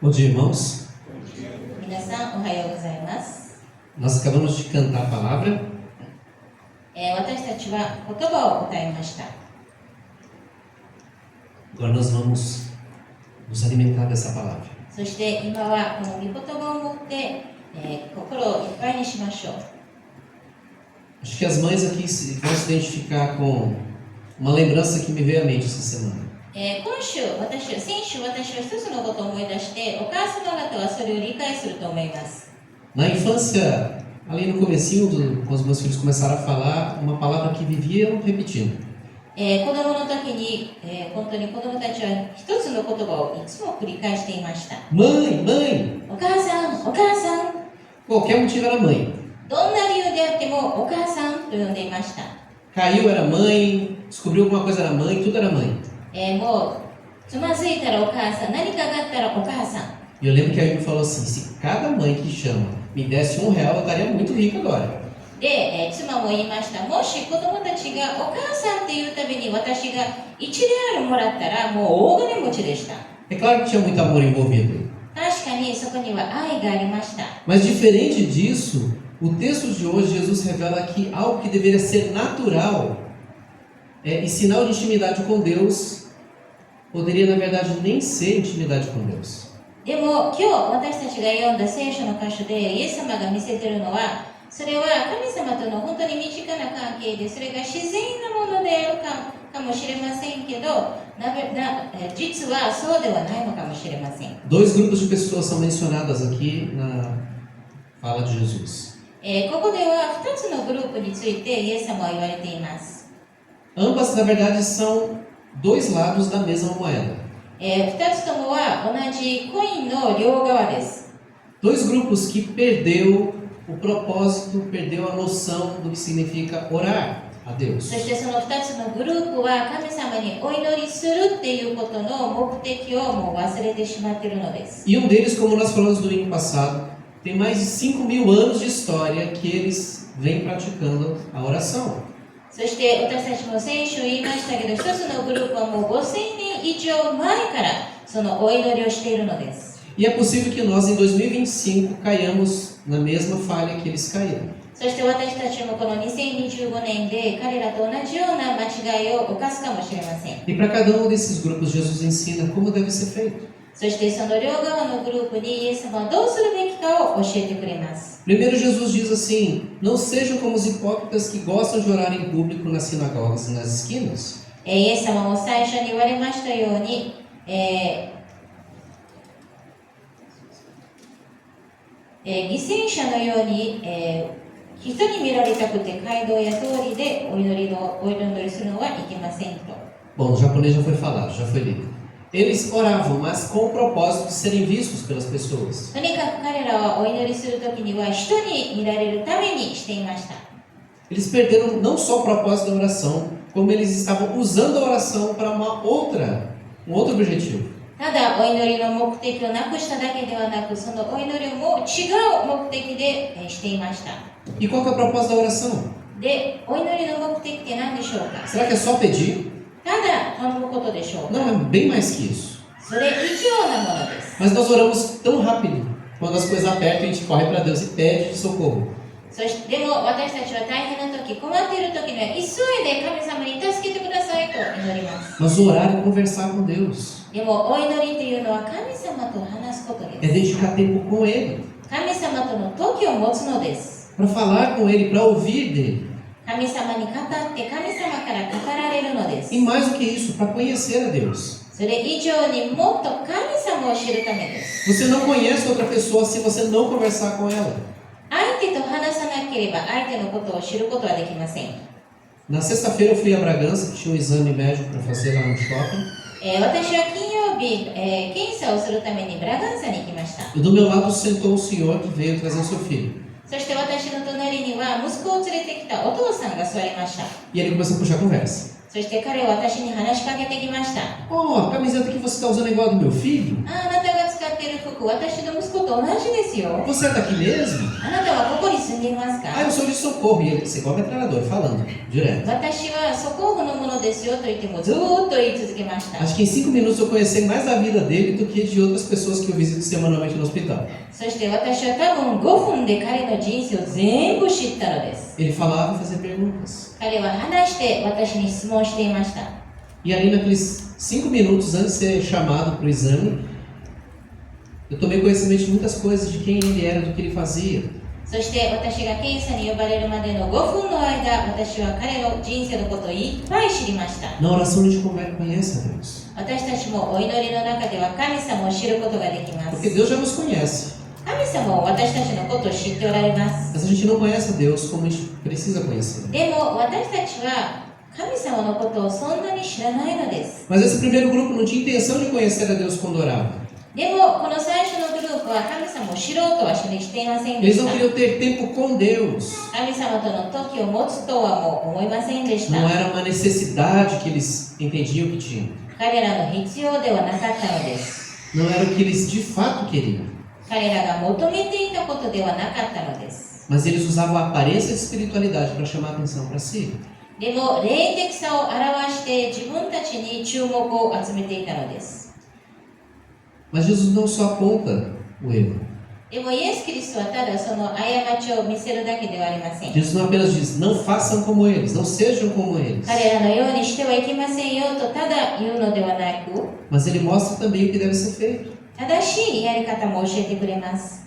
Bom dia, irmãos. 皆さんおはようございます。 Nós acabamos de cantar a palavra 私たちは言葉を歌いました。 agora nós vamos nos alimentar dessa palavra. そして今はこの御言葉を持って、心をいっぱいにしましょう。 Acho que as mães aqui vão se identificar com uma lembrança que me veio à mente essa semana. 先週私は一つのことを思い出して、お母様方はそれを理解すると思います。 Na infância, ali no comecinho, quando os meus filhos começaram a falar, uma palavra que viviam repetindo. 子供の時に、本当に子供たちは一つの言葉をいつも繰り返していました。 Mãe, mãe! お母さん、お母さん。 Qualquer motivo era mãe. どんな理由であってもお母さんと呼んでいました。 Caiu era mãe, descobriu alguma coisa era mãe, tudo era mãe. もうつまずいたらお母さん、何かがあったらお母さん。 E eu lembro que a Amy falou assim, se cada mãe que chama me desse R$1, eu estaria muito rico agora. で、妻も言いました。もし子供たちがお母さんっていうたびに私が1レアルもらったらもう大金持ちでした。 É claro que tinha muito amor envolvido. 確かにそこには愛がありました。 Mas diferente disso, o texto de hoje, Jesus revela que algo que deveria ser natural e sinal de intimidade com Deus, poderia na verdade nem ser intimidade com Deus. でも今日私たちが読んだ聖書の箇所でイエス様が見せているのは、それは神様との本当に身近な関係で、それが自然なものであるかもしれませんけど、実はそうではないのかもしれません。 Dois grupos de pessoas são mencionadas aqui na fala de Jesus. ここでは2つのグループについてイエス様は言われています。 Ambas, na verdade, são dois lados da mesma moeda. 2つともは同じコインの両側です。 Dois grupos que perdeu o propósito, perdeu a noção do que significa orar a Deus. そしてその2つのグループは神様にお祈りするっていうことの目的をもう忘れてしまっているのです。 E um deles, como nós falamos no domingo passado, tem mais de 5.000 anos de história que eles vêm praticando a oração. そして私たちも先週言いましたけど、一つのグループはもう5000年以上前からそのお祈りをしているのです。 E é possível que nós em 2025 caiamos na mesma falha que eles caíram. そして私たちもこの2025年で彼らと同じような間違いを犯すかもしれません。 E para cada um desses grupos, Jesus ensina como deve ser feito. そしてその両側のグループにイエス様はどうするべきかを教えてくれます。 Primeiro, Jesus diz assim: não sejam como os hipócritas que gostam de orar em público nas sinagogas e nas esquinas. イエス様も最初に言われましたように、犠牲者のように、人に見られたくて街道や通りでお祈りするのはいけませんと。 Bom, no japonês já foi falado, já foi lido. Eles oravam, mas com o propósito de serem vistos pelas pessoas. とにかく彼らはお祈りするときには人に見られるためにしていました。 Eles perderam não só o propósito da oração, como eles estavam usando a oração para um outro objetivo. ただお祈りの目的をなくしただけではなく、そのお祈りも違う目的でしていました。 E qual que é o propósito da oração? で、お祈りの目的って何でしょうか？ Será que é só pedir? ただ頼むことでしょうか？ Não, é bem mais que isso. それ以上なものです。 Mas nós oramos tão rápido. Quando as coisas apertam, a gente corre para Deus e pede socorro. そしてでも私たちは大変な時、困っている時には急いで神様に助けてくださいと祈ります。 Mas orar é conversar com Deus. でもお祈りというのは神様と話すことで É す。 dedicar tempo com Ele. 神様との時を持つのです。 Para falar com Ele, para ouvir dele. 神様に語って神様から語られるのです。 E mais do que isso, para conhecer a Deus. それ以上にもっと神様を知るためです。 Você não conhece outra pessoa se você não conversar com ela. 相手と話さなければ相手のことを知ることはできません。 Na sexta-feira eu fui a Bragança, tinha um exame médico para fazer lá no shopping. 私は金曜日、検査をするためにブラガンサに行きました。 E do meu lado sentou um senhor que veio trazer seu filho. そして私の隣には息子を連れてきたお父さんが座りました。 E ele começou a puxar conversa. そして彼は私に話しかけてきました。Oh, a camiseta que você está usando é igual a do meu filho? あなたが使っている服、私の息子と同じですよ。 Você é daqui mesmo? あなたはここに住んでいますか？ Ah, eu sou de Socorro. E ele, você igual metralhador, falando direto. 私は素行府のものですよと言ってもずーっと言い続けました。 Acho que em 5 minutos eu conheci mais da vida dele do que de outras pessoas que eu visito semanalmente no hospital. そして私は多分5分で彼の人生を全部知ったのです。 Ele falava e fazia perguntas. 彼は話して私に質問していました。 E ali naqueles 5 minutos antes de ser chamado para o exame, eu tomei conhecimento de muitas coisas, de quem ele era, do que ele fazia. そして私が検査に呼ばれるまでの5分の間、私は彼の人生のことをいっぱい知りました。 Na oração a gente conhece a Deus. 私たちもお祈りの中では神様を知ることができま Porque す。 Deus já nos conhece. 神様も私たちのことを知っておられます。 Mas a gente não conhece a Deus como a gente precisa conhecer. でも私たちは神様のことをそんなに知らないのです。 Mas esse primeiro grupo não tinha intenção de conhecer a Deus quando orava. でもこの最初のグループは神様を知ろうとはしていませんで Eles し não た。 queriam ter tempo com Deus. 神様との時を持つとはもう思いませんでし Não た。 era uma necessidade que eles entendiam que tinham. 彼らの必要ではなかったのです。 Não era o que eles de fato queriam. 彼らが求めていたことではなかったのです。 Mas eles usavam a aparência de espiritualidade para chamar a atenção para si. でも霊的さを表して自分たちに注目を集めていたのです。 Mas Jesus não só aponta o erro. でもイエス・キリストはただその過ちを見せるだけではありません。 Jesus não apenas diz, não façam como eles, não sejam como eles. 彼らのようにしてはいけませんよとただ言うのではなく、 Mas ele mostra também o que deve ser feito. 正しいやり方も教えてくれます。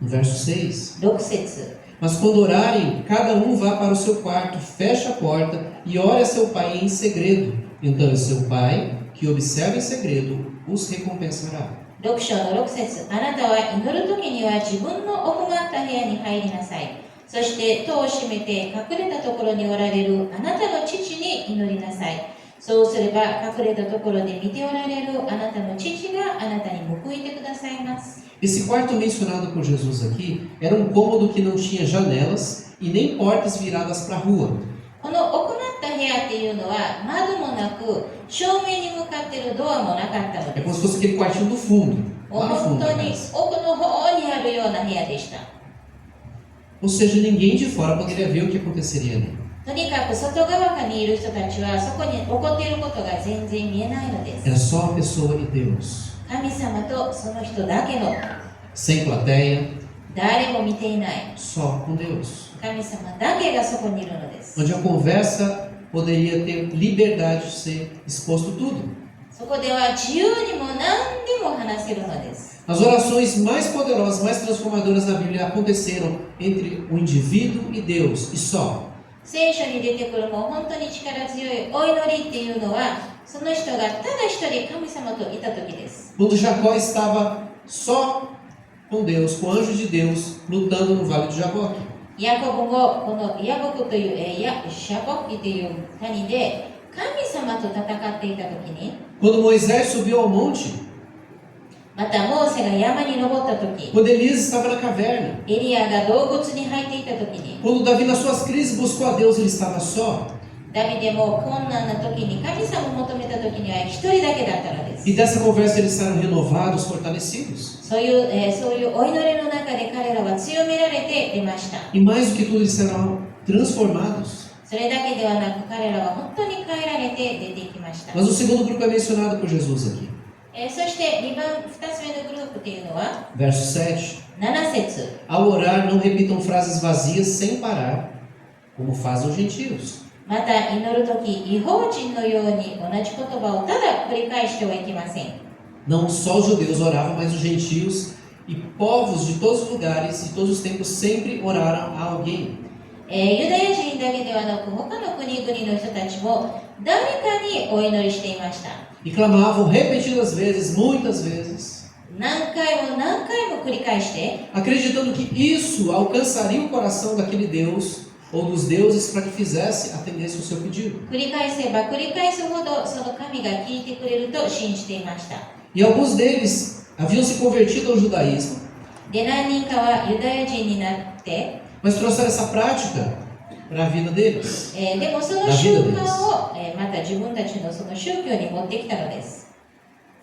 No verso 6. 6節。 Mas quando orarem, cada um vá para o seu quarto, feche a porta e ore a seu pai em segredo. Então o seu pai, que observa em segredo, os recompensará. 6章の6節。あなたは祈るときには自分の奥まった部屋に入りなさい。そして戸を閉めて隠れたところにおられるあなたの父に祈りなさい。そうすれば隠れたところで見ておられるあなたの父があなたに報いてくださいます。 Esse quarto mencionado por Jesus aqui era um cômodo que não tinha janelas e nem portas viradas para a rua. この奥まった部屋っていうのは窓もなく正面に向かっているドアもなかったの É で como す。 se fosse aquele quartinho do fundo, もう lá no 本 fundo 当 da に casa. 奥の方にあるような部屋でした。 Ou seja, ninguém de fora poderia ver o que aconteceria ali. とにかく外側にいる人たちはそこに起こっていることが全然見えないのです。 Era só a pessoa e Deus. 神様とその人だけの Sem plateia, 誰も見ていない só com Deus. 神様だけがそこにいるのです。 Onde a conversa poderia ter liberdade de ser exposto tudo. そこでは自由にも何でも話せるのです。 As orações mais poderosas, mais transformadoras da Bíblia aconteceram entre o indivíduo e Deus, e só. 聖書に出てくるもう本当に力強いお祈りっていうのはその人がただ一人神様といた時です。 Quando Jacó estava só com Deus, com o anjo de Deus, lutando no vale de Jaboque. ヤコブもこのヤボクというシャボキという谷で神様と戦っていた時に Quando Moisés subiu ao monte, またモーセが山に登った時 quando Elias estava na caverna, エリアが洞窟に入っていた時に quando Davi nas suas crises buscou a Deus, ele estava só. ダビデも困難な時に神様を求めた時には一人だけだったのです。 E dessa conversa eles saíram renovados, fortalecidos. そういうお祈りの中で彼らは強められて出ました。 E mais do que tudo, eles serão transformados. それだけではなく彼らは本当に変えられて出ていきました。 Mas o segundo grupo é mencionado por Jesus aqui. そして2つ目のグループというのは Verso 7. 7節。 Ao orar, não repitam frases vazias sem parar, como fazem os gentios. また祈るとき、異邦人のように同じ言葉をただ繰り返してはいけません。 Não só os judeus oravam, mas os gentios e povos de todos os lugares e todos os tempos sempre oraram a alguém. ユダヤ人だけではなく他の国々の人たちも誰かにお祈りしていました。 E clamavam repetidas vezes, muitas vezes, 何回も何回も繰り返して acreditando que isso alcançaria o coração daquele Deus ou dos deuses para que fizesse, atendesse o seu pedido. 繰り返せば繰り返すほどその神が聞いてくれると信じていました。 E alguns deles haviam se convertido ao judaísmo, で何人かはユダヤ人になって mas trouxeram essa prática para a vida deles. でもその習慣を、また自分たちのその宗教に持ってきたのです。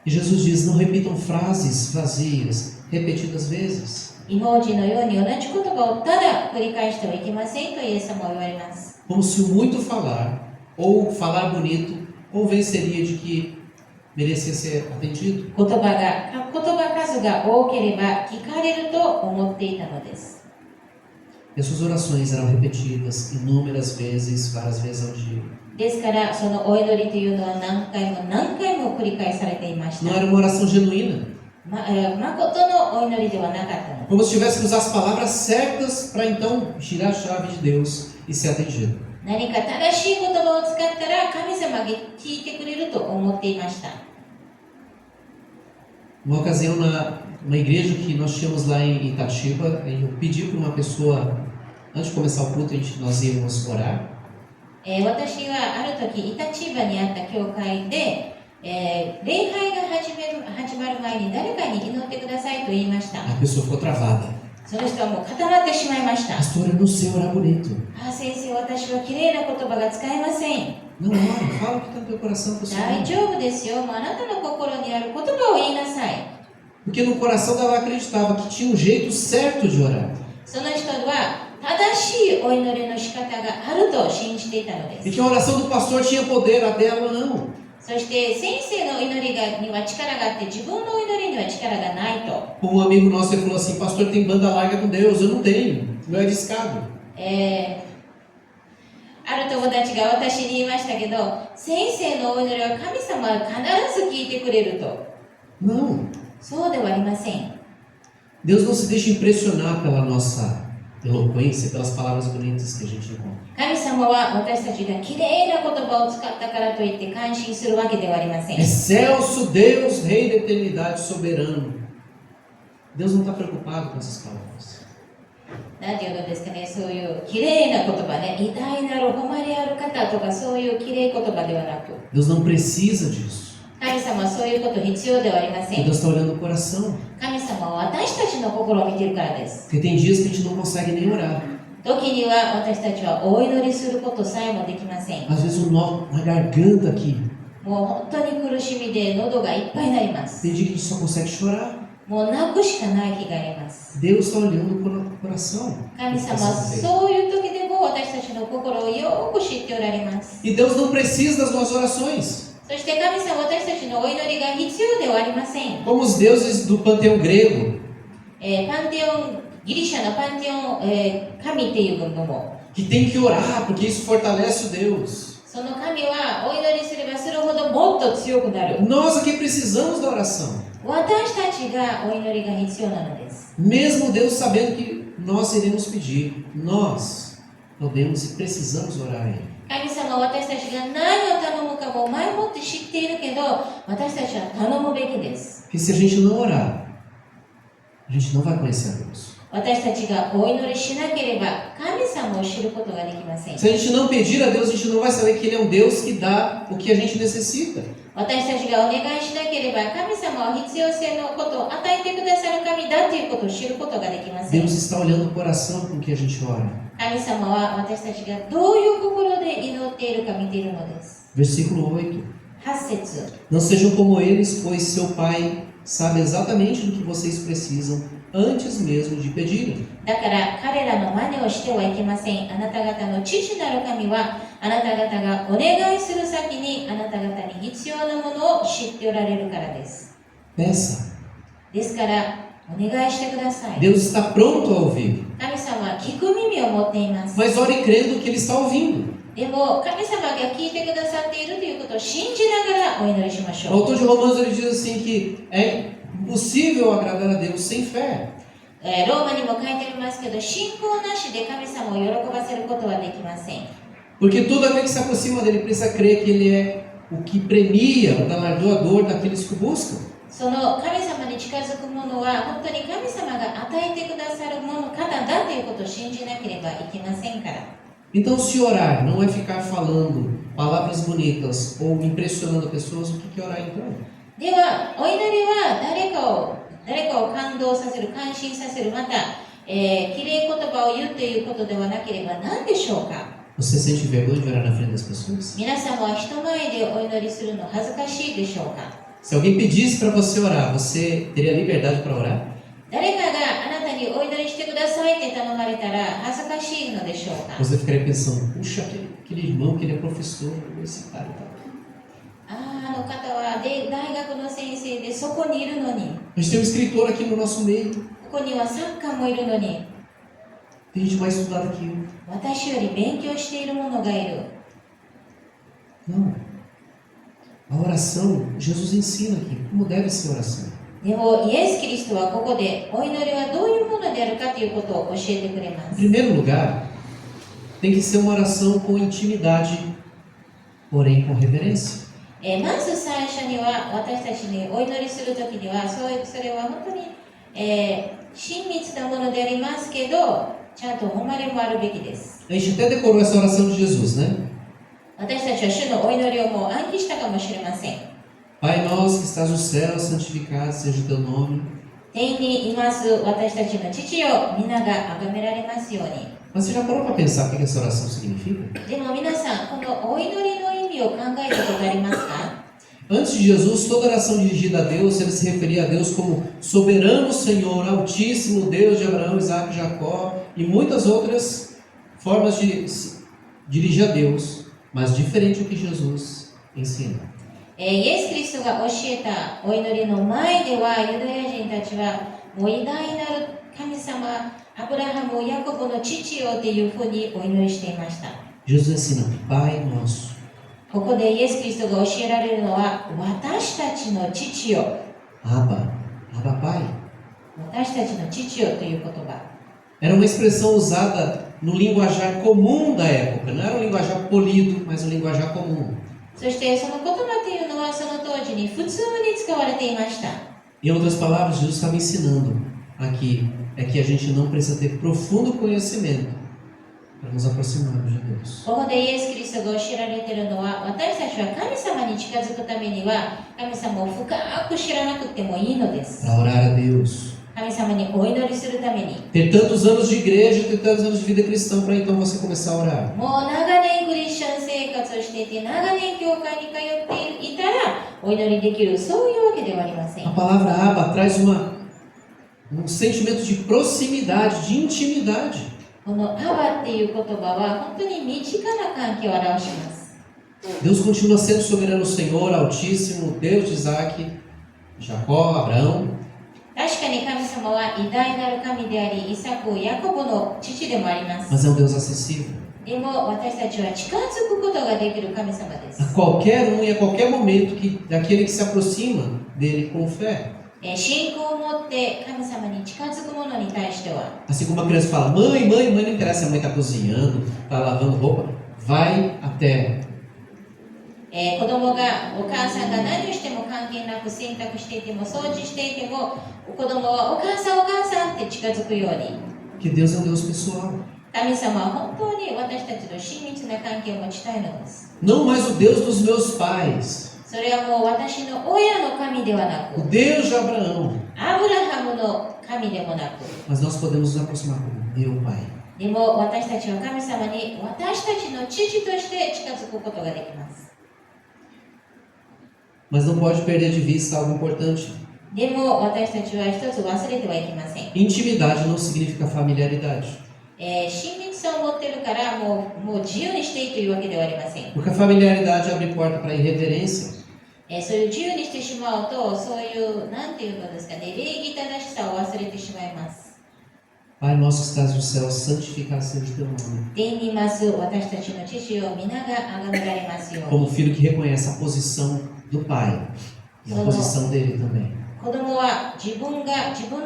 E Jesus diz: não repitam frases vazias, repetidas vezes. 異邦人のように同じ言葉をただ繰り返してはいけませんとイエス様は言われます。 Como se o muito falar ou falar bonito convenceria de que merecia ser atendido. 言葉数が多ければ聞かれると思っていたのです。 E as suas orações eram repetidas inúmeras vezes, várias vezes ao dia. ですからそのお祈りというのは何回も繰り返されていまし Não た。 era uma oração genuína. 誠のお祈りではなかったの。 Como se tivesse que usar as palavras certas para então girar a chave de Deus e ser atendido. 何か正しい言葉を使ったら神様が聞いてくれると思っていました。 Uma ocasião numa igreja que nós tínhamos lá em Itatiba, eu pedi para uma pessoa, antes de começar o culto, nós íamos orar. 私はある時イタチバにあった教会で、礼拝が始まる前に誰かに祈ってくださいと言いました。 A pessoa ficou travada. その人はもう固まってしまいました。 Pastor, eu não sei orar bonito. 先生、私は綺麗な言葉が使えません。 Não ora, fala o que está no teu coração para o 大 Senhor. 丈夫ですよ。もうあなたの心にある言葉を言いなさい。 Porque no coração dela acreditava que tinha um jeito certo de orar. その人は正しいお祈りの仕方があると信じていたので E す。 que a oração do pastor tinha poder, a dela não. そして先生のお祈りには力があって自分のお祈りには力がないと。 Um amigo nosso ele falou assim: Pastor, tem banda larga com Deus. Eu não tenho. Meu é discado. ある友達が私に言いましたけど、先生のお祈りは神様は必ず聞いてくれると。 Não. そうではありません。 Deus não se deixa impressionar pela nossa eloquência, pelas palavras bonitas que a gente encontra. 神様は私たちがきれいな言葉を使ったからといって感心するわけではありません。 Excelso Deus, Rei da eternidade, soberano. Deus não está preocupado com essas palavras. なんていうのですかね、そういうきれいな言葉ね、偉大なる誉れある方とかそういうきれい言葉ではなく、 Deus não precisa disso. 神様はそういうこと必要ではありませ Porque ん。 Deus está olhando o coração. 神様は私たちの心を見ているからです。 Porque tem dias que a gente não consegue nem orar. 時には私たちはお祈りすることさえもできません。 Às vezes um nó na garganta aqui. もう本当に苦しみで喉がいっぱいになります。 Tem dia que a gente só consegue chorar. もう泣くしかない日があります。 Deus está olhando o coração. 神様はそういう時でも私たちの心をよく知っておられます。 E Deus não precisa das nossas orações. そして神様は私たちのお祈りが必要ではありません。 Como os deuses do panteão grego, パンテオン、ギリシャのパンテオン、神っていうのも、 que tem que orar, porque isso fortalece o Deus. その神はお祈りすればするほどもっと強くなる。 Nós aqui precisamos da oração. 私たちがお祈りが必要なのです。 Mesmo Deus sabendo que nós iremos pedir, nós podemos e precisamos orar a Ele. 神様は私たちが何を頼むかも前もって知っているけど、私たちは頼むべきです。 Porque se a gente não orar, a gente não vai conhecer a Deus. 私たちがお祈りしなければ神様を知ることができません。 Se a gente não pedir a Deus, a gente não vai saber que Ele é um Deus que dá o que a gente necessita. 私たちがお願いしなければ神様は必要性のことを与えてくださる神だということを知ることができません。 Deus está olhando o coração com que a gente ora. 神様は私たちがどういう心で祈っているか見ているのです。 Versículo 8. 8節 Não sejam como eles, pois seu Pai sabe exatamente do que vocês precisam antes mesmo de pedirem. だから彼らの真似をしてはいけません。あなた方の父なる神はあなた方がお願いする先にあなた方に必要なものを知っておられるからです。 Peça. ですからお願いしてください。 Deus está pronto a ouvir. 神様は聞く耳を持っています。 Mas ore crendo que Ele está ouvindo. でも神様が聞いてくださっているということを信じながらお祈りしまし O ょう。 autor de Romanos ele diz assim que é impossível agradar a Deus sem fé. ローマにも書いてありますけど、信仰なしで神様を喜ばせることはできません。 Porque todo aquele que se aproxima dele precisa crer que Ele é o que premia, o galardoador daqueles que o buscam. その神様に近づく者は本当に神様が与えてくださるもの方だということを信じなければいけませんから。 Então, se orar não é ficar falando palavras bonitas ou impressionando pessoas, o que é orar então? では、お祈りは誰かを感動させる、感心させる、また綺麗言葉を言うということではなければ何でしょうか。 Você sente vergonha de orar na frente das pessoas? 皆さんは人前でお祈りするの恥ずかしいでしょうか。 Se alguém pedisse para você orar, você teria liberdade para orar? 誰かがあなたにお祈りしてくださいって頼まれたら恥ずかしいのでしょうか。 Você ficaria pensando, puxa, aquele irmão que ele é professor universitário e tal. あの方は大学の先生でそこにいるのに、 A gente tem um escritor aqui no nosso meio. ここには作家もいるのに、 Tem gente mais estudada que eu. 私より勉強している者がいる。 Não. A oração, Jesus ensina aqui como deve ser a oração. でもイエス・キリストはここでお祈りはどういうものであるかということを教えてくれま Em す。 primeiro lugar, tem que ser uma oração com intimidade, porém com reverência. まず最初には私たちにお祈りするときにはそれは本当に、親密なものでありますけど、ちゃんと誉れもあるべきです。 A gente até decorou essa oração de Jesus, né? 私たちは主のお祈りをもう暗記したかもしれません。 Pai nosso que estás no céu, santificado seja o teu nome. 天にいます私たちの父よ、皆が崇められますように。 Mas você já parou para pensar o que essa oração significa? でも皆さん、このお祈りの意味を考えたことありますか？ Antes de Jesus, toda oração dirigida a Deus, ele se referia a Deus como soberano Senhor, Altíssimo, Deus de Abraão, Isaac e Jacó, e muitas outras formas de se dirigir a Deus, mas diferente do que Jesus ensina. イエス・キリストが教えたお祈りの前ではユダヤ人たちはもう偉大なる神様アブラハム、ヤコブの父よっていうふうにお祈りしていました。 Jesus ensina, Pai nosso. ここでイエス・キリストが教えられるのは私たちの父よ、 Abba Pai. 私たちの父よという言葉。 Era uma expressão usada no linguajar comum da época, não era um linguajar polido, mas um linguajar comum. そしてその言葉というのはその当時に普通に使われていました。 Em outras palavras, Jesus estava ensinando aqui é que a gente não precisa ter profundo conhecimento para nos aproximarmos de Deus. ここでイエス・キリストが教えられているのは私たちは神様に近づくためには神様を深く知らなくてもいいのです。 Para orar a Deus. 神様にお祈りするために Ter tantos anos de igreja, ter tantos anos de vida cristã para então você começar a orar. もう長年クリスチャン生活をしていて長年教会に通っていたらお祈りできる、そういうわけではありません。 A palavra Abba traz um sentimento de proximidade, de intimidade. このアバっていう言葉は本当に身近な関係を表します。 Deus continua sendo soberano Senhor, Altíssimo, Deus de Isaac, Jacó, Abraão. 確かに神様は偉大なる神であり、イサク、ヤコブの父でもあります。 Mas é um Deus acessível. でも私たちは近づくことができる神様です。 A qualquer um e a qualquer momento daquele que se aproxima dele com fé. 信仰を持って神様に近づく者に対しては、 Assim como uma criança fala, mãe, não interessa se a mãe está cozinhando, está lavando roupa, vai até. 子供がお母さんが何をしても関係なく洗濯していても掃除していても子供はお母さんお母さんって近づくように、 Que Deus é um Deus pessoal. 神様は本当に私たちと親密な関係を持ちたいのです。 Não mais o Deus dos meus pais, それはもう私の親の神ではな o く、 Deus de Abraão, アブラハムの神でもなく、 mas nós podemos nos aproximar como meu Pai. でも私たちは神様に私たちの父として近づくことができます。 Mas não pode perder de vista algo importante. でも私たちは一つ忘れてはいけません。 Intimidade não significa familiaridade. 親密さを持っているからもう自由にしていいというわけではありません。 Porque a familiaridade abre porta para a irreverência. そういう自由にしてしまうと、そういうなんていうのですかね、礼儀正しさを忘れてしまいます。 Pai nosso que estás no céu, santificado seja o teu nome. 天にいます私たちの父を皆が崇められますよう Como に。 filho que reconhece a posição do Pai e a posição dele também. 子供は自分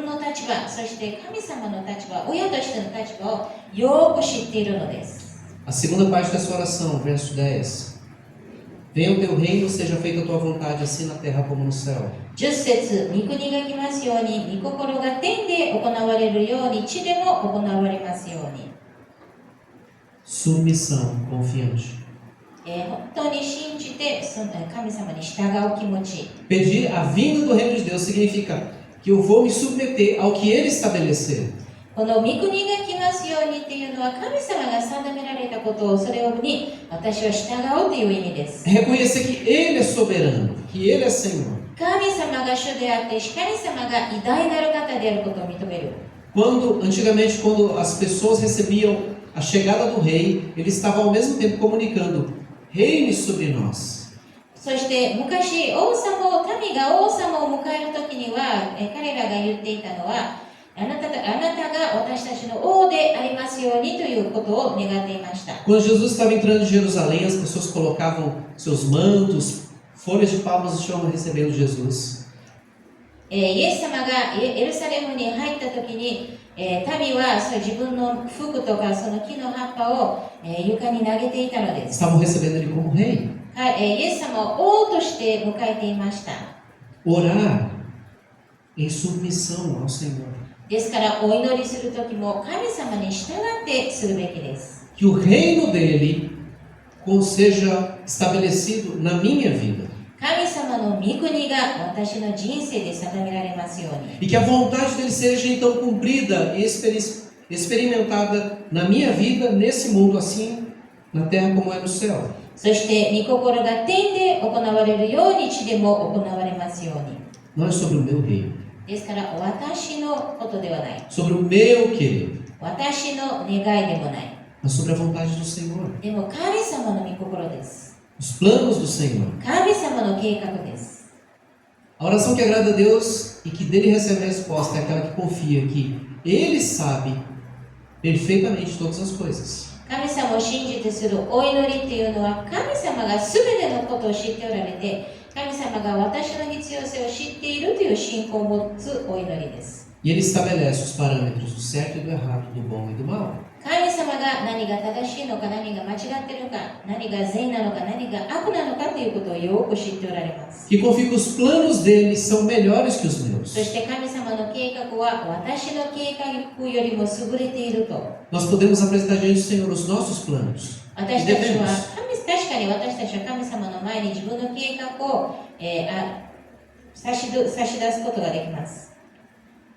の立場、そして神様の立場、親としての立場をよく知っているのです。 A segunda parte da sua oração, verso 10. Venha o teu reino, seja feita a tua vontade, assim na terra como no céu. 10節、御国が来ますように、御心が天で行われるように、地でも行われますように。 Submissão confiante. 本当に信じて神様に従う気持ち。 Pedir a vinda do reino de Deus significa que eu vou me submeter ao que ele estabelecer. この御国が来ますようにっていうのは神様が定められたことをそれに私は従おうという意味です。Reconhecer que Ele é soberano, que Ele é Senhor. 神様が主であって神様が偉大なる方であることを認める。Antigamente, quando as pessoas recebiam a chegada do rei, ele estava ao mesmo tempo comunicando: reine sobre nós. そして昔民が王様を迎える時には彼らが言っていたのはあなたが私たちの王でありますようにということを願っていました。 Quando Jesus estava entrando em Jerusalém, as pessoas colocavam seus mantos, folhas de palmas no chão recebendo Jesus. イエス様がエルサレムに入った時に、民は自分の服とかその木の葉っぱを、床に投げていたのです。 Estavam recebendo ele como rei. イエス様を王として迎えていました。 Orar em submissão ao Senhor. ですからお祈りする時も神様に従ってするべきです。 Que o reino dele seja estabelecido na minha vida. 神様の御国が私の人生で定められますように。 E que a vontade dele seja então cumprida e experimentada na minha vida, nesse mundo, assim na terra como é no céu. そして御心が天で行われるように地でも行われますように。 Não é sobre o meu reino, ですから私のことではない。 sobre o meu querer, 私の願いでもない。 mas sobre a vontade do Senhor, でも神様の御心です。 os planos do Senhor. 神様の計画です。 A oração que agrada a Deus e que dele recebe a resposta é aquela que confia que Ele sabe perfeitamente todas as coisas. 神様を信じてするお祈りっていうのは神様が全てのことを知っておられて神様が私の必要性を知っているという信仰を持つお祈りです。 E Ele estabelece os parâmetros do certo e do errado, do bom e do mal. 神様が何が正しいのか何が間違っているのか何が善なのか何が悪なのかということをよく知っておられます。 Que confio que os planos dele são melhores que os そ meus. して神様の計画は私の計画よりも優れていると。 Nós podemos apresentar diante do Senhor os nossos planos. E 私たちは devemos. 確かに私たちは神様の前に自分の計画を、差し出すことができます。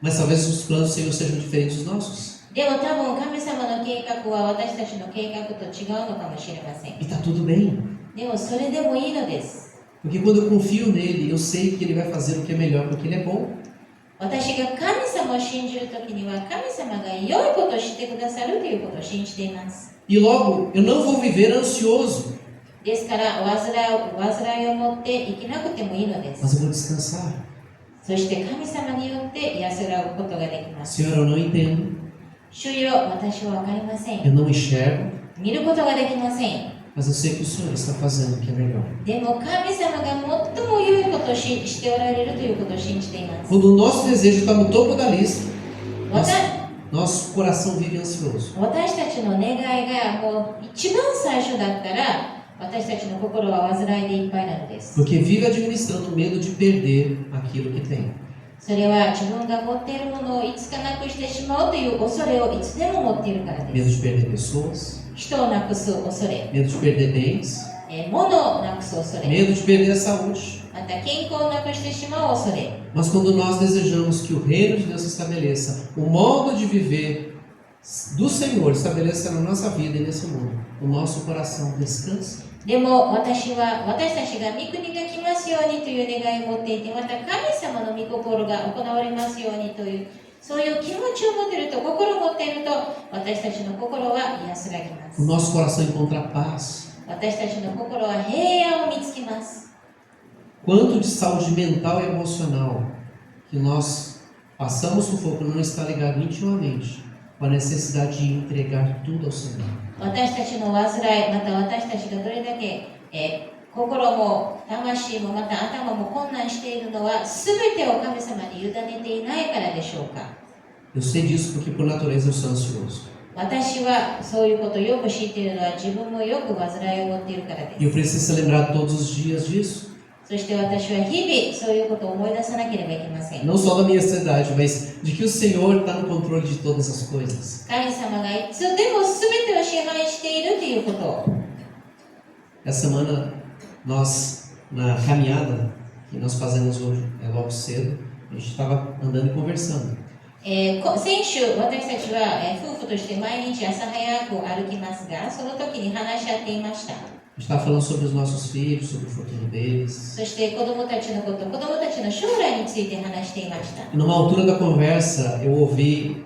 Mas talvez os planos do Senhor sejam diferentes dos nossos. でも多分神様の計画は私たちの計画と違うのかもしれません。 E está tudo bem. でもそれでもいいのです。 Porque quando eu confio nele, eu sei que ele vai fazer o que é melhor, porque ele é bom. 私が神様を信じるときには神様が良いことをしてくださるということを信じています。 E logo, eu não vou viver ansioso, ですから煩いを持って生きなくてもいいので mas す。 eu vou descansar. そして神様によって安らぐことができます。 Senhor, eu não entendo, 主よ、私は分かりませ eu ん。 não enxergo, 見ることができません。 mas eu sei que o Senhor está fazendo o que é melhor. でも神様が最も良いことをしておられるということを信じています。 Quando o nosso desejo está no topo da lista, 私 nosso coração vive ansioso. 私たちの願いがもう一番最初だったら私たちの心は煩いでいっぱいなのです。 Porque vive administrando o medo de perder aquilo que tem. それは自分が持っているものをいつかなくしてしまうという恐れをいつでも持っているからで Medo す。 de perder pessoas, 人をなくす恐れ、 medo de perder bens, 物をなくす恐れ、 medo de perder a saúde. また健康をなくしてしまう恐れ。 Mas quando nós desejamos que o reino de Deus se estabeleça, o modo de viver do Senhor estabeleça na nossa vida e nesse mundo, o nosso coração descansa. でも私たちが御国が来ますようにという願いを持っていて、また神様の御心が行われますようにというそういう気持ちを持っていると、心を持っていると、私たちの心は安らぎま O す。 nosso coração encontra paz. 私たちの心は平安を見つけます。 Quanto de saúde mental e emocional que nós passamos sufoco não está ligado intimamente com a necessidade de entregar tudo ao Senhor. 私たちの煩い、また私たちがどれだけ、心も魂もまた頭も困難しているのは全てを神様に委ねていないからでしょうか。 Eu sei disso porque por natureza eu sou ansioso. 私はそういうことをよく知っているのは自分もよく煩いを持っているからで E eu す。 preciso ser lembrado todos os dias disso. そして私は日々そういうことを思い出さなければいけません。 Não só da minha ansiedade, mas de que o Senhor está no controle de todas as coisas. 神様がいつでも全てを支配しているということを。 Essa semana nós, na caminhada que nós fazemos hoje, logo cedo, a gente estava andando e conversando. 先週私たちは、夫婦として毎日朝早く歩きますが、その時に話し合っていました。A gente estava falando sobre os nossos filhos, sobre o futuro deles. そして子供たちのこと、子供たちの将来について話していました。E numa altura da conversa, eu ouvi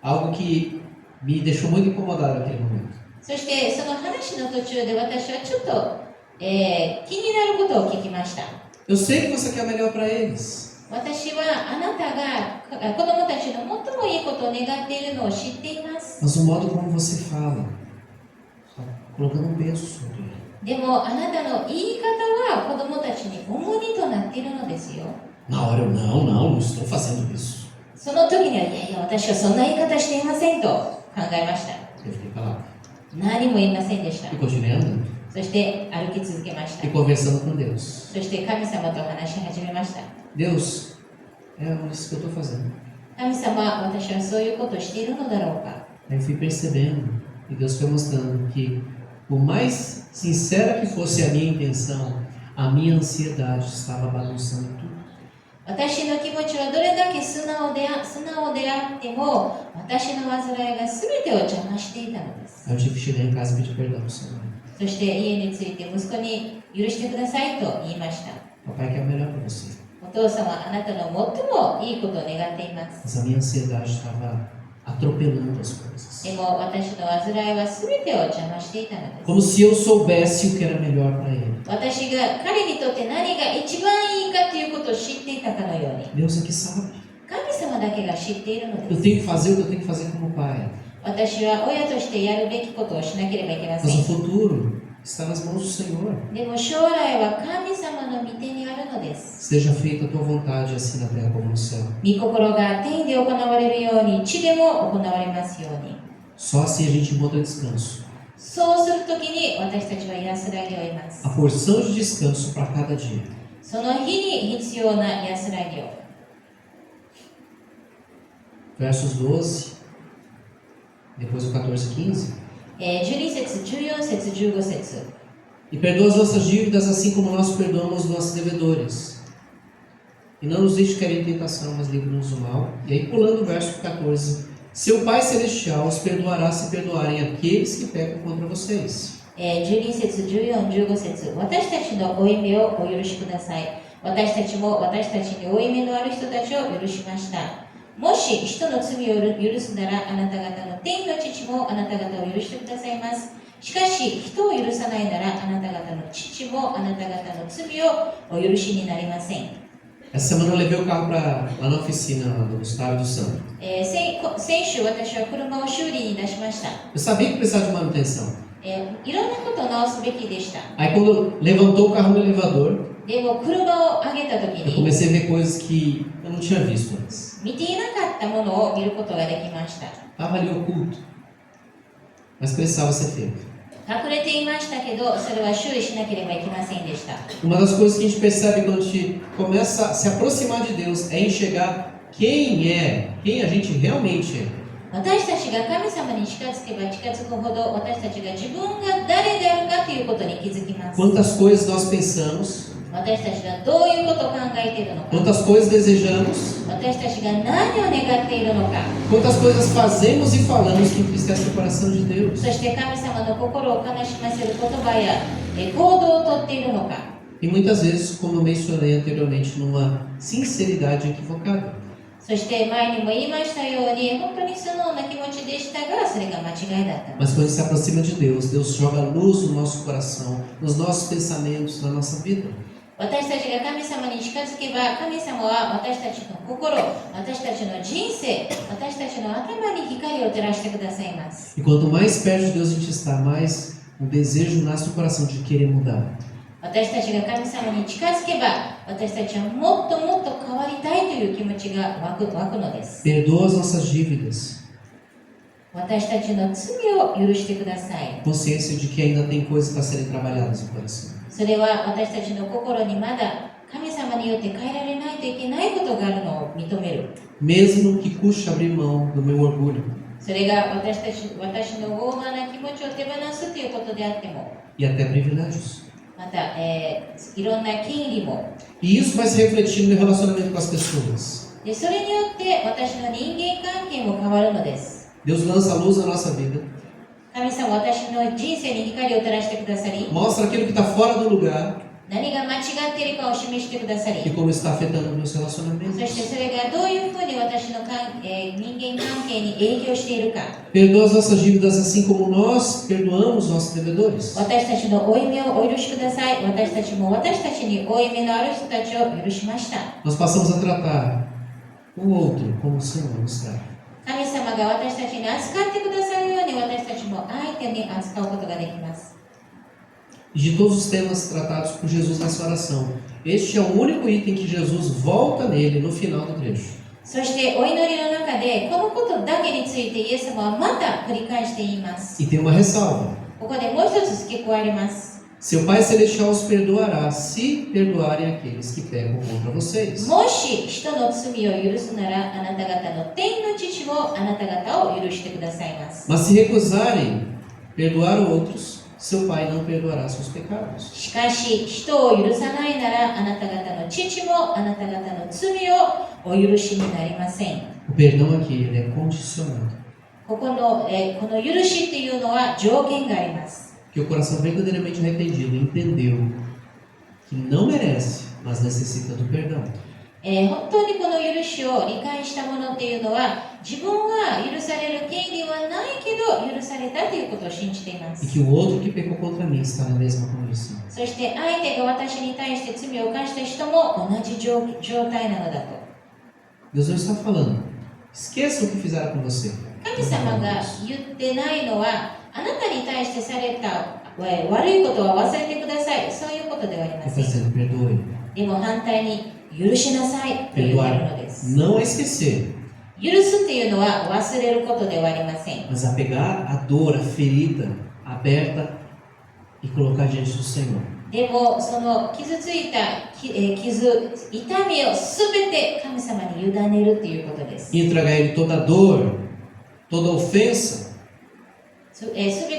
algo que me deixou muito incomodado naquele momento. そしてその話の途中で私はちょっと、気になることを聞きました。Eu sei que você quer o melhor para eles. 私はあなたが子供たちの最もいいことを願っているのを知っています。 Mas o modo como você fala, está colocando um peso sobre ele. でもあなたの言い方は子供たちに重荷となっているのですよ。 Na hora eu, não estou fazendo isso. その時には、いやいや、私はそんな言い方していませんと考えました。 Eu fiquei calado. 何も言いませんでした。 E continuei andando. そして歩き続けました。 E conversando com Deus. そして神様と話し始めました。 Deus, é isso que eu estou fazendo. 神様、私はそういうことをしているのだろうか。 Aí eu fui percebendo, e Deus foi mostrando que, por mais sincera que fosse a minha intenção, a minha ansiedade estava bagunçando tudo. 私の気持ちはどれだけ素直であっても、私の煩いが全てを邪魔していたのです。 Aí eu tive que chegar em casa e pedir perdão ao Senhor. そして家について息子に許してくださいと言いました。 Papai quer o melhor para você. お父様、あなたの最もいいことを願っています。 Mas a minha ansiedade estava atropelando as coisas. でも私の煩いは全てを邪魔していたのです。 Como se eu soubesse o que era melhor para ele. 私が彼にとって何が一番いいかということを知っていたかのように、 Deus é que sabe. 神様だけが知っているの Eu です。 tenho que fazer o que eu tenho que fazer como pai. 私は親としてやるべきことをしなければいけませ Mas o ん。 futuro está nas mãos do Senhor. でも将来は神様の御手にあるのです。 Seja feita a tua vontade, assim na terra como no céu. 御心が天で行われるように地でも行われますように。 Só assim a gente encontra descanso. そうするときに私たちは安らぎを得ます。 A porção de descanso para cada dia. その日に必要な安らぎを。 Versos 12, depois o 14 e 15. 12節、14節、15節。 E perdoa as nossas dívidas assim como nós perdoamos os nossos devedores. E não nos deixe cair em tentação, mas livre-nos do mal. E aí pulando o verso 14. Seu Pai Celestial os perdoará se perdoarem aqueles que pecam contra vocês. 12節、14、15節。私たちの負い目をお許しください。私たちも私たちに負い目のある人たちを許しました。もし人の罪を許すなら、あなた方の天の父もあなた方を許してくださいます。しかし人を許さないなら、あなた方の父もあなた方の罪をお許しになりません。 Essa semana eu levei o carro lá na oficina do Gustavo e do Sandro. 先週私は車を修理に出しました。 Eu sabia que precisava de manutenção. いろんなことを直すべきでした。 Aí quando levantou o carro no elevador, でも車を上げたとき eu に comecei a ver coisas que eu não tinha visto antes. 見ていなかったものを見ることができました。 Estava ali oculto, mas precisava ser feito. 隠れていましたけど、それは修理しなければいけませんでした。 Uma das coisas que a gente percebe quando a gente começa a se aproximar de Deus é enxergar quem a gente realmente é. 私たちが神様に近づけば近づくほど、私たちが自分が誰であるかということに気づきます。 Quantas coisas nós pensamos, 私たちがどういうことを考えているのか、 quantas coisas desejamos, 私たちが何を願っているのか、 quantas coisas fazemos e falamos que entristece o coração de Deus. そして神様の心を悲しませる言葉や行動をとっているのか。 E muitas vezes, como eu mencionei anteriormente, numa sinceridade equivocada. そして前にも言いましたように、本当に素直な気持ちでしたが、それが間違いだった。 Mas quando a gente se aproxima de Deus, Deus joga luz no nosso coração, nos nossos pensamentos, na nossa vida. 私たちが神様に近づけば、神様は私たちの心、私たちの人生、私たちの頭に光を照らしてくださいます。 E quanto mais perto de Deus a gente está, mais um desejo nasce no coração de querer mudar. 私たちが神様に近づけば、私たちはもっともっと変わりたいという気持ちが湧くのです。 Perdoa as nossas dívidas. 私たちの罪を許してください。 Consciência de que ainda tem coisas para serem trabalhadas no coração. それは私たちの心にまだ神様によって変えられないといけないことがあるのを認める。 Mesmo que custe abrir mão do meu orgulho それが私の傲慢な気持ちを手放すということであっても、 e até privilégios. また、いろんな権利も。 E isso vai se refletir no meu relacionamento com as pessoas. で、それによって私の人間関係も変わるのです。 Deus lança a luz na nossa vida, 神様は私の人生に光を照らしてくださり、 mostra aquilo que está fora do lugar 何が間違っているかを示してくださり、 e como está afetando meus そ relacionamentos. してそれがどういうふうに私の人間関係に影響しているか。 Perdoa as nossas dívidas assim como nós perdoamos nossos devedores. 私たちの負い目をお許しください。私たちも私たちに負い目のある人たちを許しました。 Nós passamos a tratar o outro como o Senhor nos trata. 神様が私たちに扱ってくださるように私たちも相手に扱うことができます。 E de todos os temas tratados por Jesus nessa oração, este é o único item que Jesus volta nele no final do trecho. そしてお祈りの中でこのことだけについてイエス様はまた繰り返して言います。 E tem uma ressalva. ここでもう一つ付け加えます。 Seu Pai Celestial os perdoará se perdoarem aqueles que pecam contra vocês. もし人の罪を許すならあなた方の天の父もあなた方を許してくださいます。 Mas se recusarem perdoar outros, seu Pai não perdoará seus pecados. しかし人を許さないならあなた方の父もあなた方の罪をお許しになりません。 O perdão aqui ele é condicionado. この許しっていうのは条件があります。 Que o coração verdadeiramente arrependido entendeu que não merece, mas necessita do perdão. 本当にこの許しを理解したものっていうのは自分は許される権利はないけど許されたということを信じていま E す。 que o outro que pecou contra mim está na mesma condição. そして相手が私に対して罪を犯した人も同じ状態なのだと。 Deus não está falando. Esqueça o que fizeram com você. 神様が言ってないのはあなたに対してされた悪いことは忘れてください。そういうことではありま Ele せ está ん。 dizendo, perdoe. でも反対に許しなさいと言っているのです。 Não é esquecer, 許すっていうのは忘れることではありません。 mas a pegar a dor, a ferida aberta e colocar diante do Senhor. でもその傷ついた傷、痛みをすべて神様に委ねるということです。 E entregar a Ele toda a dor, toda a ofensa, すべ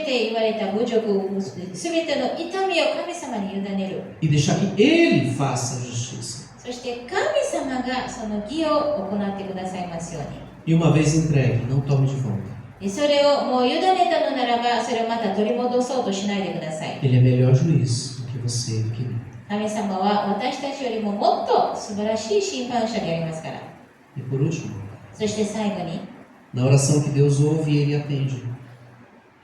て言われた侮辱、すべての痛みを神様に委ねる。 e deixar que Ele faça a justiça. そして神様がその義を行ってくださいますように。 E uma vez entregue, não tome de volta. でそれをもう委ねたのならば、それをまた取り戻そうとしないでください。 Ele é melhor juiz do que você, do que eu. 神様は私たちよりももっと素晴らしい審判者でありますから。 E por último, そして最後に、 na oração que Deus ouve e Ele atende,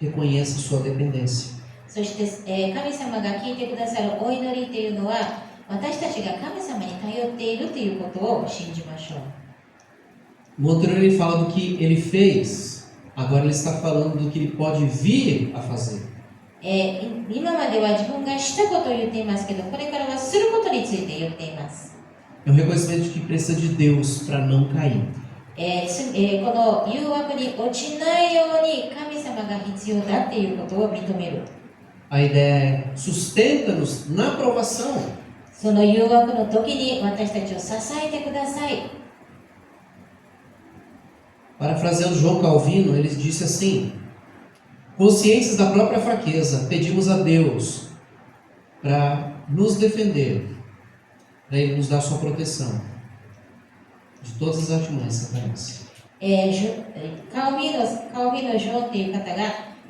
reconheça sua dependência. そして神様が聞いてくださるお祈りというのは、私たちが神様に頼っているということを信じましょう。 No anterior ele fala do que ele fez, agora ele está falando do que ele pode vir a fazer. 今までは自分がしたことを言っていますけど、これからはすることについて言っています。 É um reconhecimento de que precisa de Deus para não cair. この誘惑に落ちないように神様が必要だっていうことを認める。 A ideia é sustenta-nos na provação. その誘惑の時に私たちを支えてください。 Parafraseando João Calvino, ele disse assim: conscientes da própria fraqueza, pedimos a Deus para nos defender, para Ele nos dar sua proteção de todas as artimanhas satanás. カオビノジョンという方が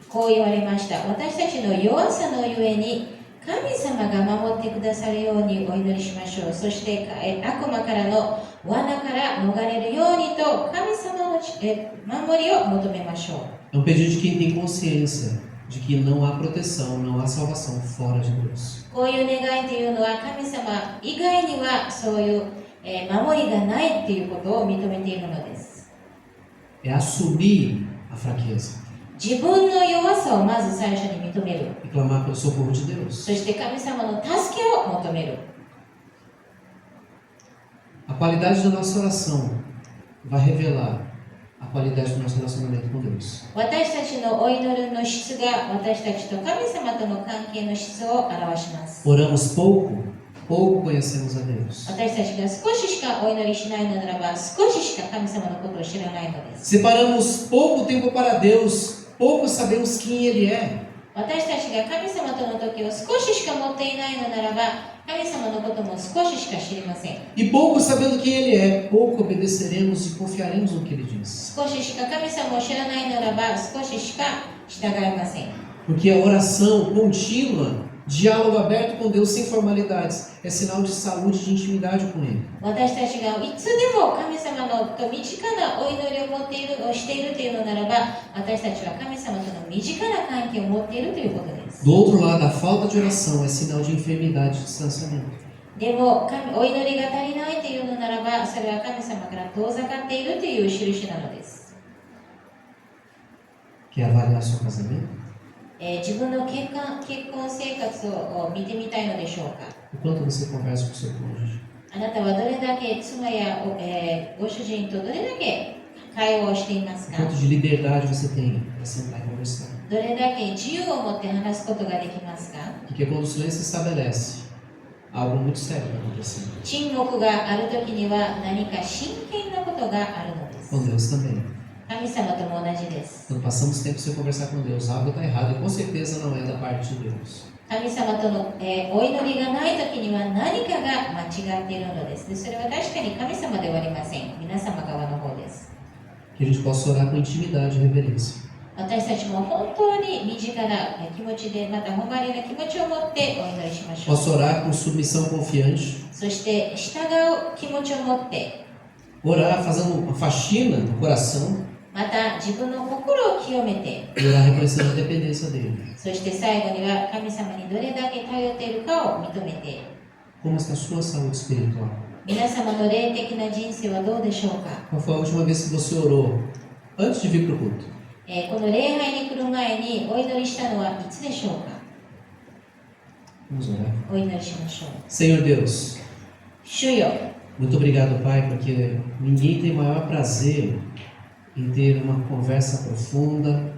こう言われました。私たちの弱さのゆえに神様が守ってくださるようにお祈りしましょう。そして悪魔からの罠から逃れるようにと神様の守りを求めましょう。 É um pedido de quem tem consciência de que não há proteção, não há salvação fora de Deus. こういう願いというのは神様以外にはそういう守りがないということを認めているのです。 É assumir a fraqueza 自分の弱さをまず最初に認める。 e clamar pelo socorro de Deus. そして神様の助けを求める。 A qualidade da nossa oração vai revelar a qualidade do nosso relacionamento com Deus. 私たちのお祈りの質が私たちと神様との関係の質を表します。 Oramos pouco, pouco conhecemos a Deus. 私たちが少ししかお祈りしないのならば少ししか神様のことを知らないのです。 Separamos pouco tempo para Deus, pouco sabemos quem Ele é. 私たちが神様との時を少ししか持っていないのならば神様のことも少ししか知りません。 E pouco sabendo quem Ele é, pouco obedeceremos e confiaremos no que Ele diz. 少ししか神様を知らないならば少ししか従いません。 Porque a oração contínua, diálogo aberto com Deus sem formalidades, é sinal de saúde, de intimidade com Ele. 私たちがいつでも神様のと身近なお祈りを持っているしているというのならば、私たちは神様との身近な関係を持っているということです。 Do outro lado, a falta de oração é sinal de enfermidade e distanciamento. でもお祈りが足りないというのならば、それは神様から遠ざかっているという印なのです。 Quer avaliar seu casamento? 自分の結婚生活を見てみたいのでしょうか。 O quanto você conversa com seu cônjuge? あなたはどれだけ妻やご主人とどれだけ会話をしています O か。 quanto de liberdade você tem para sentar e conversar? どれだけ自由を持って話すことができますか。 Porque quando o silêncio se estabelece, algo muito sério está acontecendo. 沈黙があるときには何か真剣なことがあるのです。 Com Deus também. 神様とも同じです。 Quando passamos tempo sem conversar com Deus, algo está errado e com certeza não é da parte de Deus. 神様との、お祈りがないときには何かが間違っているのです。で、それは確かに神様ではありません。皆様側の方です。 Que a gente possa orar com intimidade e reverência. 私たちも本当に身近な気持ちで、また誉れな気持ちを持ってお祈りしましょう。 Possa orar com submissão confiante. そして従う気持ちを持って、 Orar fazendo uma faxina no coração また自分の心を清めて、 e orar reconhecendo a dependência dele. そして最後には神様にどれだけ頼っているかを認めて、 Como está a sua saúde espiritual? 皆様の霊的な人生はどうでしょうか。 Qual foi a última vez que você orou antes de vir para o culto? この礼拝に来る前にお祈りしたのはいつでしょうか。 Vamos orar. お祈りしましょう。 Senhor Deus, 主よ、 muito obrigado, Pai, porque ninguém tem maior prazer em ter uma conversa profunda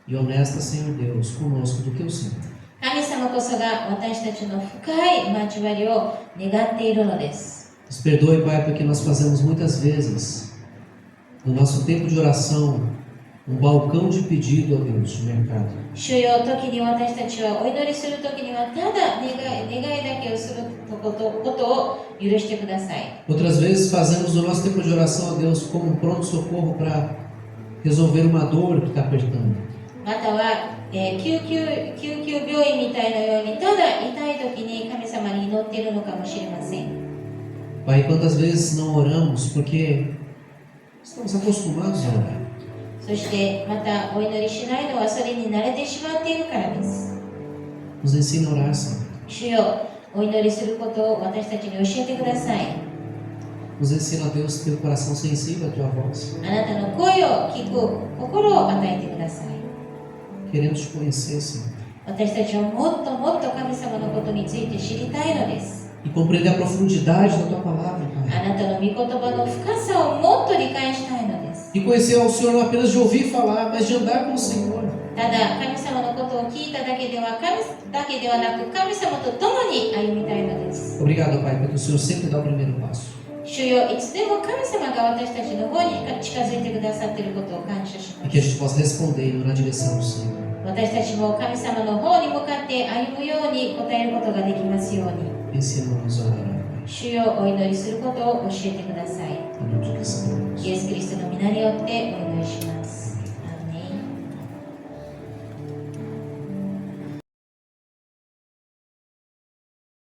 e honesta, Senhor Deus, conosco do que o Senhor. 神様こそが私たちの深い交わりを願っているのです。 Nos perdoe, Pai, porque nós fazemos muitas vezes no nosso tempo de oração um balcão de pedido a Deus, de mercado. 主よ、時に私たちはお祈りする時にはただ願いだけをすることを許してください。 Outras vezes fazemos o nosso tempo de oração a Deus como um pronto-socorro para resolver uma dor que está apertando. または、救急病院みたいなようにただ痛い時に神様に祈っているのかもしれません。 Pai, quantas vezes não oramos porque estamos acostumados a orar. そしてまたお祈りしないのはそれに慣れてしまっているからです。 Nos ensina a orar, Senhor. 主よ、お祈りすることを私たちに教えてください。 Nos ensina, Deus, ter o coração sensível à Tua voz. あなたの声を聞く心を与えてください。 Queremos te conhecer, Senhor. 私たちはもっともっと神様のことについて知りたいのです。 E compreender a profundidade da Tua palavra, あ Pai. なたの御言葉の深さをもっと理解したいのです。 E conhecer ao Senhor não apenas de ouvir falar, mas de andar com o Senhor. ただ神様のことを聞いただけではなく神様と共に歩みたいのです。 Obrigado, Pai, porque o Senhor sempre dá o primeiro passo. 主よ、いつでも神様が私たちの方に近づいてくださっていることを感謝し E ま que a す。 gente possa responder indo na direção do Senhor. 私たちも神様の方に向かって歩むように答えることができますように。 Ensina-nos a orar, Pai. 主よ、お祈りすることを教えてください。 Em nome de Cristo. イエス・キリストの皆によってお祈りします。